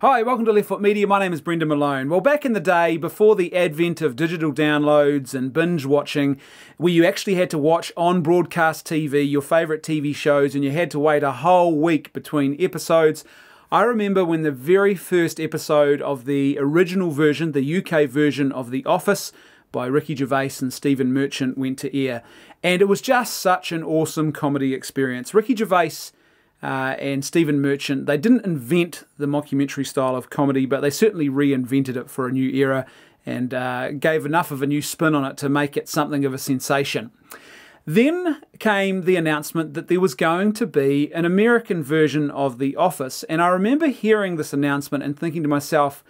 Hi, welcome to Left Foot Media. My name is Brendan Malone. Well, back in the day, before the advent of digital downloads and binge watching, where you actually had to watch on broadcast TV your favourite TV shows and you had to wait a whole week between episodes, I remember when the very first episode of the original version, the UK version of The Office, by Ricky Gervais and Stephen Merchant went to air. And it was just such an awesome comedy experience. Ricky Gervais and Stephen Merchant, they didn't invent the mockumentary style of comedy, but they certainly reinvented it for a new era and gave enough of a new spin on it to make it something of a sensation. Then came the announcement that there was going to be an American version of The Office, and I remember hearing this announcement and thinking to myself,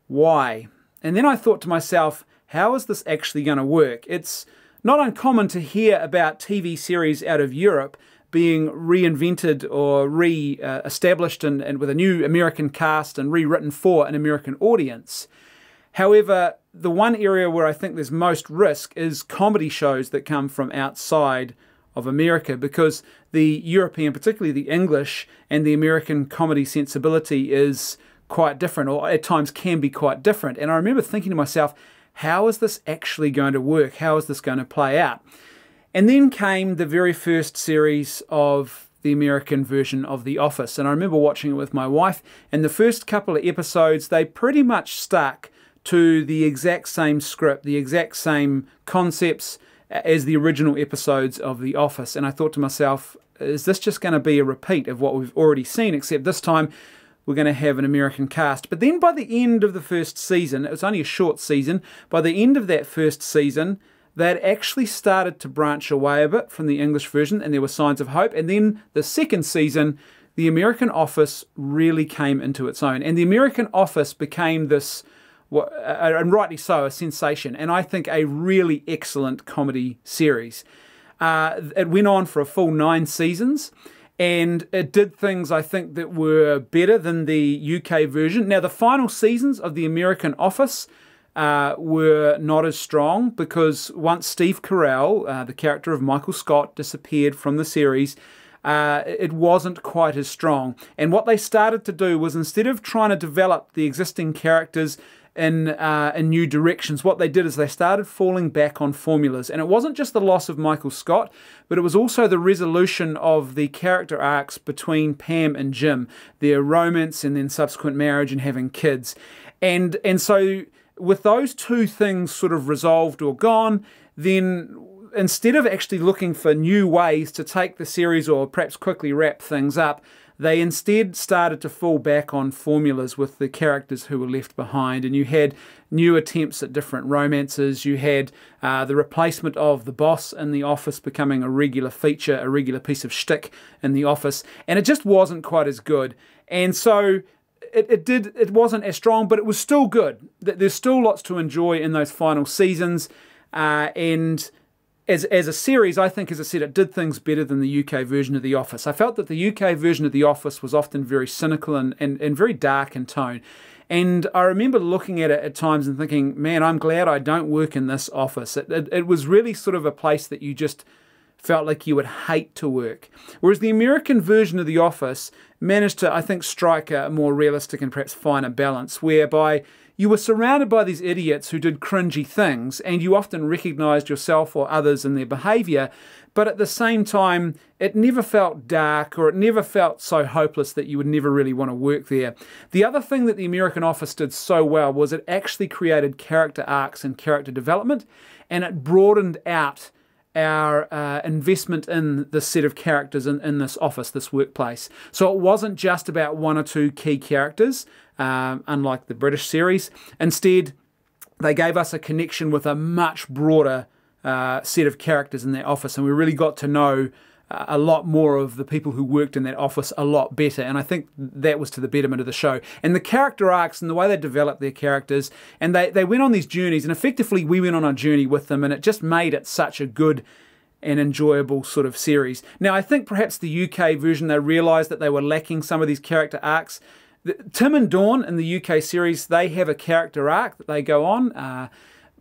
why? And then I thought to myself, how is this actually going to work? It's not uncommon to hear about TV series out of Europe being reinvented or re-established and with a new American cast and rewritten for an American audience. However, the one area where I think there's most risk is comedy shows that come from outside of America, because the European, particularly the English, and the American comedy sensibility is quite different, or at times can be quite different. And I remember thinking to myself, how is this actually going to work? How is this going to play out? And then came the very first series of the American version of The Office. And I remember watching it with my wife, and the first couple of episodes, they pretty much stuck to the exact same script, the exact same concepts as the original episodes of The Office. And I thought to myself, is this just going to be a repeat of what we've already seen, except this time we're going to have an American cast? But then by the end of the first season, it was only a short season, by the end of that first season, they'd actually started to branch away a bit from the English version, and there were signs of hope. And then the second season, the American Office really came into its own. And the American Office became this, and rightly so, a sensation, and I think a really excellent comedy series. It went on for a full 9 seasons, and it did things, I think, that were better than the UK version. Now, the final seasons of the American Office were not as strong, because once Steve Carell, the character of Michael Scott, disappeared from the series, it wasn't quite as strong. And what they started to do was, instead of trying to develop the existing characters in new directions, what they did is they started falling back on formulas. And it wasn't just the loss of Michael Scott, but it was also the resolution of the character arcs between Pam and Jim, their romance and then subsequent marriage and having kids. And so with those two things sort of resolved or gone, then instead of actually looking for new ways to take the series or perhaps quickly wrap things up, they instead started to fall back on formulas with the characters who were left behind. And you had new attempts at different romances. You had the replacement of the boss in The Office becoming a regular feature, a regular piece of shtick in The Office. And it just wasn't quite as good. And so it wasn't as strong, but it was still good. There's still lots to enjoy in those final seasons. And as a series, I think, as I said, it did things better than the UK version of The Office. I felt that the UK version of The Office was often very cynical and very dark in tone. And I remember looking at it at times and thinking, man, I'm glad I don't work in this office. It was really sort of a place that you just felt like you would hate to work. Whereas the American version of The Office managed to, I think, strike a more realistic and perhaps finer balance, whereby you were surrounded by these idiots who did cringy things, and you often recognised yourself or others in their behaviour, but at the same time, it never felt dark, or it never felt so hopeless that you would never really want to work there. The other thing that the American Office did so well was it actually created character arcs and character development, and it broadened out our investment in the set of characters in this office, this workplace. So it wasn't just about one or two key characters, unlike the British series. Instead, they gave us a connection with a much broader set of characters in that office, and we really got to know a lot more of the people who worked in that office a lot better, and I think that was to the betterment of the show. And the character arcs and the way they developed their characters, and they went on these journeys, and effectively we went on a journey with them, and it just made it such a good and enjoyable sort of series. Now, I think perhaps the UK version, they realised that they were lacking some of these character arcs. Tim and Dawn in the UK series, they have a character arc that they go on,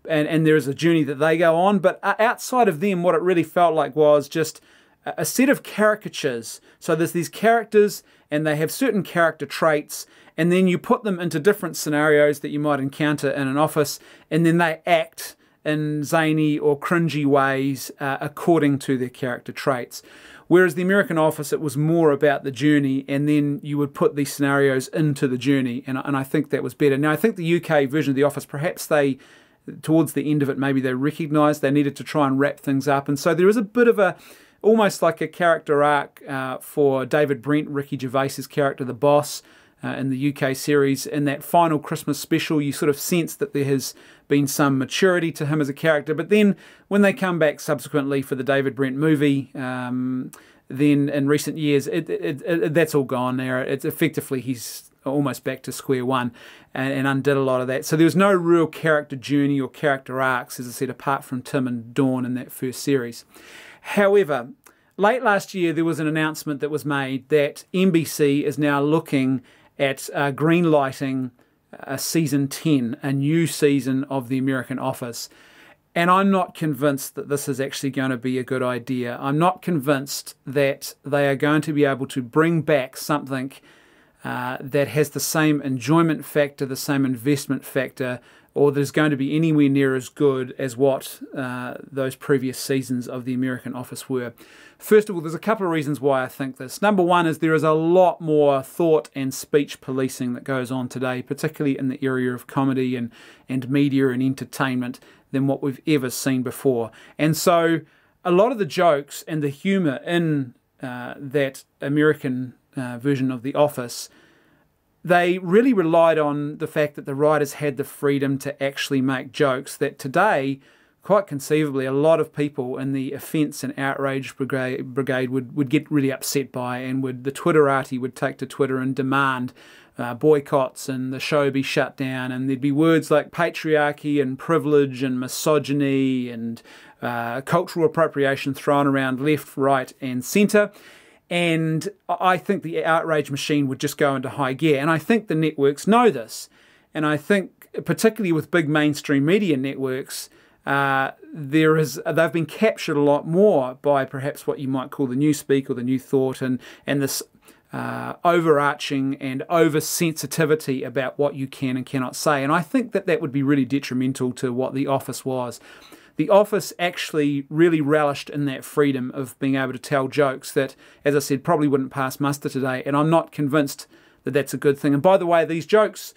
and there is a journey that they go on, but outside of them, what it really felt like was just a set of caricatures. So there's these characters and they have certain character traits, and then you put them into different scenarios that you might encounter in an office, and then they act in zany or cringy ways according to their character traits. Whereas the American Office, it was more about the journey, and then you would put these scenarios into the journey, and I think that was better. Now, I think the UK version of The Office, perhaps towards the end of it, maybe they recognised they needed to try and wrap things up, and so there is a bit of almost like a character arc for David Brent, Ricky Gervais's character, the boss, in the UK series. In that final Christmas special, you sort of sense that there has been some maturity to him as a character, but then when they come back subsequently for the David Brent movie, then in recent years, that's all gone there. It's effectively, he's almost back to square one and undid a lot of that. So there was no real character journey or character arcs, as I said, apart from Tim and Dawn in that first series. However, late last year, there was an announcement that was made that NBC is now looking at green-lighting season 10, a new season of The American Office. And I'm not convinced that this is actually going to be a good idea. I'm not convinced that they are going to be able to bring back something that has the same enjoyment factor, the same investment factor, or there's going to be anywhere near as good as what those previous seasons of The American Office were. First of all, there's a couple of reasons why I think this. Number one is there is a lot more thought and speech policing that goes on today, particularly in the area of comedy and media and entertainment, than what we've ever seen before. And so a lot of the jokes and the humour in that American version of The Office, they really relied on the fact that the writers had the freedom to actually make jokes that today, quite conceivably, a lot of people in the offence and outrage brigade would get really upset by, and the Twitterati would take to Twitter and demand boycotts and the show be shut down, and there'd be words like patriarchy and privilege and misogyny and cultural appropriation thrown around left, right and centre. And I think the outrage machine would just go into high gear. And I think the networks know this. And I think, particularly with big mainstream media networks, they've been captured a lot more by perhaps what you might call the newspeak or the new thought, and this overarching and oversensitivity about what you can and cannot say. And I think that would be really detrimental to what The Office was. The Office actually really relished in that freedom of being able to tell jokes that, as I said, probably wouldn't pass muster today, and I'm not convinced that that's a good thing. And by the way, these jokes,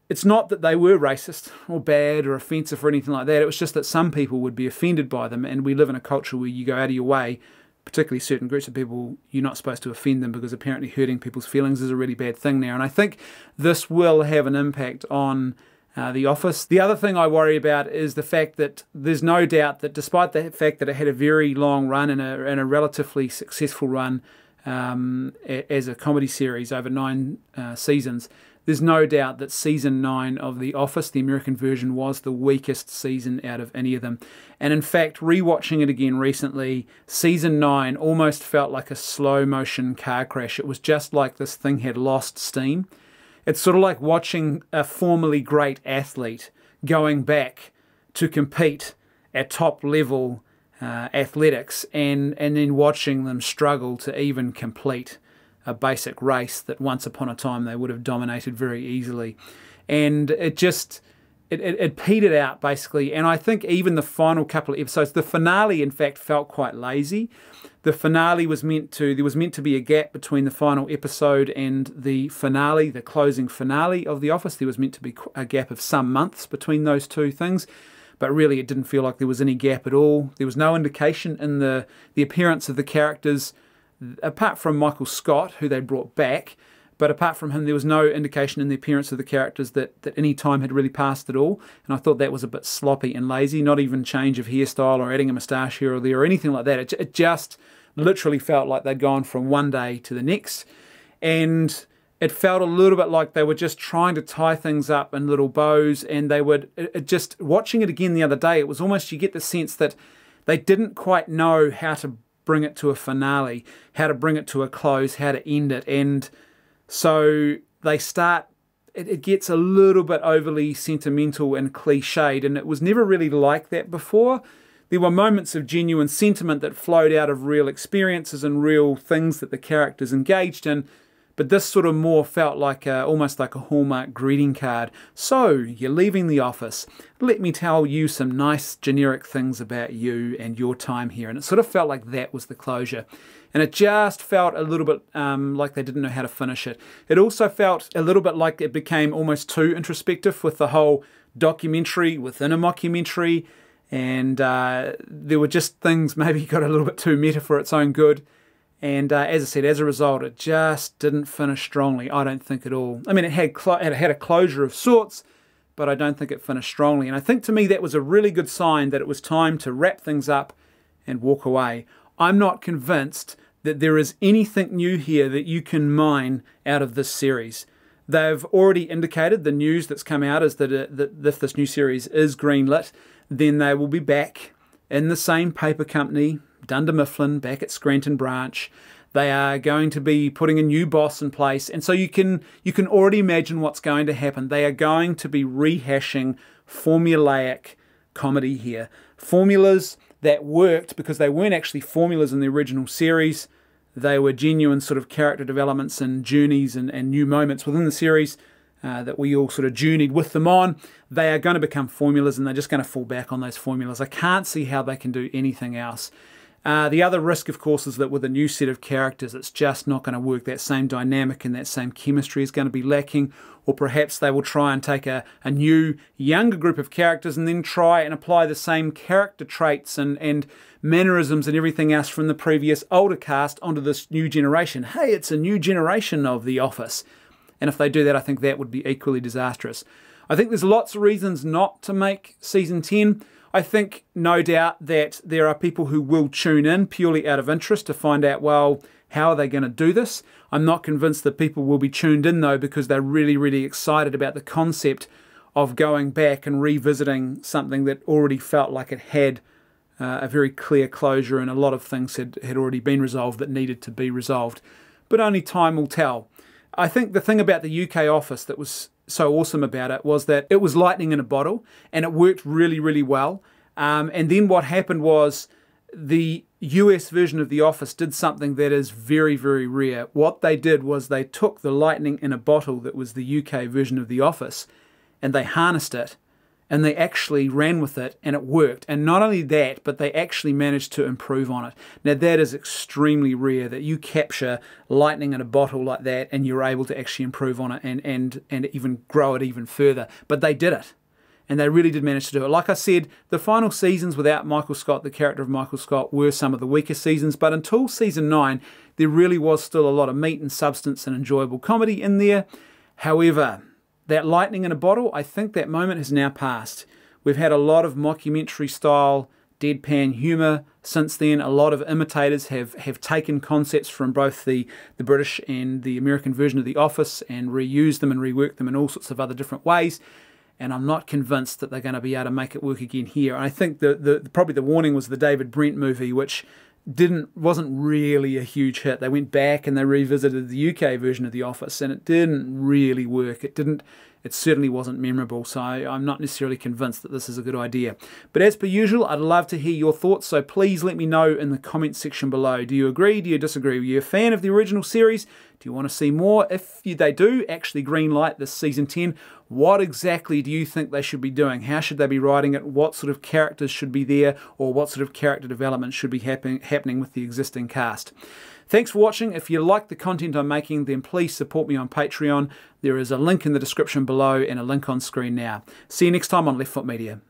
it's not that they were racist or bad or offensive or anything like that. It was just that some people would be offended by them, and we live in a culture where you go out of your way, particularly certain groups of people, you're not supposed to offend them because apparently hurting people's feelings is a really bad thing now. And I think this will have an impact on The Office. The other thing I worry about is the fact that there's no doubt that despite the fact that it had a very long run and a relatively successful run as a comedy series over 9 seasons, there's no doubt that season 9 of The Office, the American version, was the weakest season out of any of them. And in fact, rewatching it again recently, season 9 almost felt like a slow motion car crash. It was just like this thing had lost steam. It's sort of like watching a formerly great athlete going back to compete at top level athletics and then watching them struggle to even complete a basic race that once upon a time they would have dominated very easily. And it just, it petered out basically. And I think even the final couple of episodes, the finale in fact felt quite lazy. The finale was there was meant to be a gap between the final episode and the finale, the closing finale of The Office. There was meant to be a gap of some months between those two things. But really it didn't feel like there was any gap at all. There was no indication in the appearance of the characters, apart from Michael Scott, who they brought back, but apart from him, there was no indication in the appearance of the characters that any time had really passed at all. And I thought that was a bit sloppy and lazy, not even change of hairstyle or adding a moustache here or there or anything like that. It just literally felt like they'd gone from one day to the next. And it felt a little bit like they were just trying to tie things up in little bows, and they would, just watching it again the other day, it was almost, you get the sense that they didn't quite know how to bring it to a finale, how to bring it to a close, how to end it. And so they start, it gets a little bit overly sentimental and cliched, and it was never really like that before. There were moments of genuine sentiment that flowed out of real experiences and real things that the characters engaged in, but this sort of more felt like almost like a Hallmark greeting card. So, you're leaving the office. Let me tell you some nice generic things about you and your time here. And it sort of felt like that was the closure. And it just felt a little bit like they didn't know how to finish it. It also felt a little bit like it became almost too introspective with the whole documentary within a mockumentary. And there were just things maybe got a little bit too meta for its own good. And as I said, as a result, it just didn't finish strongly, I don't think at all. I mean, it had a closure of sorts, but I don't think it finished strongly. And I think to me that was a really good sign that it was time to wrap things up and walk away. I'm not convinced that there is anything new here that you can mine out of this series. They've already indicated, the news that's come out is that if this new series is greenlit, then they will be back in the same paper company, Dunder Mifflin, back at Scranton branch. They are going to be putting a new boss in place, and so you can already imagine what's going to happen. They are going to be rehashing formulaic comedy here. Formulas that worked because they weren't actually formulas in the original series. They were genuine sort of character developments and journeys and new moments within the series that we all sort of journeyed with them on. They are going to become formulas, and they're just going to fall back on those formulas. I can't see how they can do anything else. The other risk, of course, is that with a new set of characters, it's just not going to work. That same dynamic and that same chemistry is going to be lacking. Or perhaps they will try and take a new, younger group of characters and then try and apply the same character traits and mannerisms and everything else from the previous older cast onto this new generation. Hey, it's a new generation of The Office. And if they do that, I think that would be equally disastrous. I think there's lots of reasons not to make Season 10. I think, no doubt, that there are people who will tune in purely out of interest to find out, well, how are they going to do this? I'm not convinced that people will be tuned in, though, because they're really, really excited about the concept of going back and revisiting something that already felt like it had a very clear closure, and a lot of things had already been resolved that needed to be resolved. But only time will tell. I think the thing about the UK office that was so awesome about it was that it was lightning in a bottle, and it worked really, really well. And then what happened was the US version of The Office did something that is very, very rare. What they did was they took the lightning in a bottle that was the UK version of The Office, and they harnessed it, and they actually ran with it, and it worked. And not only that, but they actually managed to improve on it. Now, that is extremely rare, that you capture lightning in a bottle like that and you're able to actually improve on it and even grow it even further. But they did it. And they really did manage to do it. Like I said, the final seasons without Michael Scott, the character of Michael Scott, were some of the weaker seasons. But until Season 9, there really was still a lot of meat and substance and enjoyable comedy in there. However, that lightning in a bottle, I think that moment has now passed. We've had a lot of mockumentary-style deadpan humour since then. A lot of imitators have taken concepts from both the British and the American version of The Office and reused them and reworked them in all sorts of other different ways. And I'm not convinced that they're going to be able to make it work again here. And I think probably the warning was the David Brent movie, which wasn't really a huge hit. They went back and they revisited the UK version of The Office, and it didn't really work. It certainly wasn't memorable, so I'm not necessarily convinced that this is a good idea. But as per usual, I'd love to hear your thoughts, so please let me know in the comments section below. Do you agree? Do you disagree? Are you a fan of the original series? Do you want to see more? If they do actually greenlight this Season 10, what exactly do you think they should be doing? How should they be writing it? What sort of characters should be there? Or what sort of character development should be happening with the existing cast? Thanks for watching. If you like the content I'm making, then please support me on Patreon. There is a link in the description below and a link on screen now. See you next time on Left Foot Media.